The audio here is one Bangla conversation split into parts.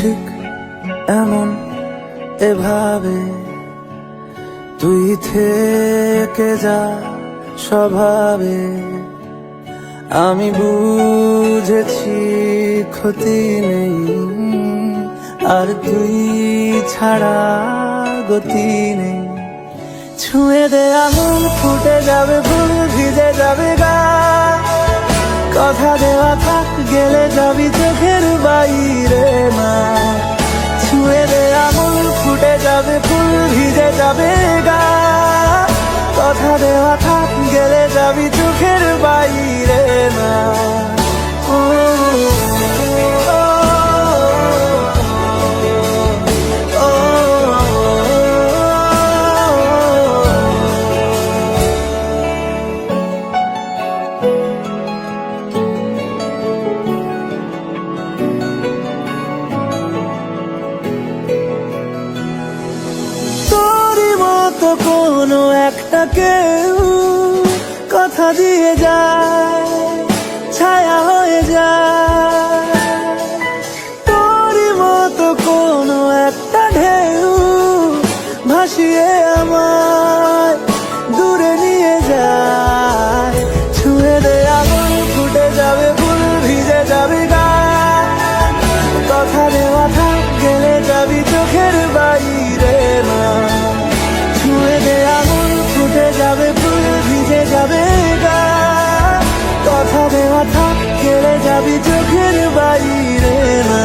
ঠিক এমন এভাবে তুই থেকে যা স্বভাবে। আমি বুঝেছি ক্ষতি নেই, আর তুই ছাড়া গতি নেই। ছুঁয়ে দে আঙুল, ফুটে যাবে ফুল, ভিজে যাবে গা। কথা দেওয়া থাক, গেলে যাবি চোখের বাইরে না। ছুঁয়ে দে আঙুল, ফুটে যাবে ফুল, ভিজে যাবে গা। কথা দেওয়া থাক, গেলে যাবি চোখের বাইরে না। তো কোনো একটা কেউ কথা দিয়ে যায়, ছায়া হয়ে যায়। তোরই মতো কোনো একটা ঢেউ ভাসিয়ে আমায় দূরে নিয়ে যায়। ছুঁয়ে দে আগুন, ফুটে যাবে ফুল, ভিজে যাবে গা। কথা দেওয়া থাক, গেলে যাবি চোখের বাইরে না। ছুঁয়ে দে আঙুল, ফুটে যাবে ফুল, ভিজে যাবে গা। কথা দেওয়া থাক, গেলে যাবি চোখের বাইরে না।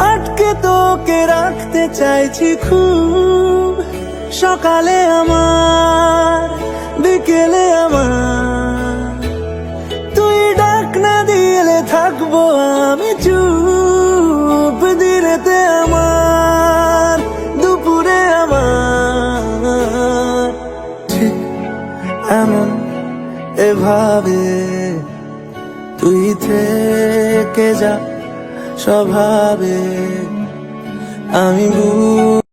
আটকে তোকে রাখতে চাইছি খুব, সকালে আমার, বিকেলে আমার। তুই ডাক না দিলে থাকবো আমি চুপ, দিনেতে আমার, দুপুরে আমার। ঠিক এমন এভাবে তুই থেকে যা স্বভাবে। আমি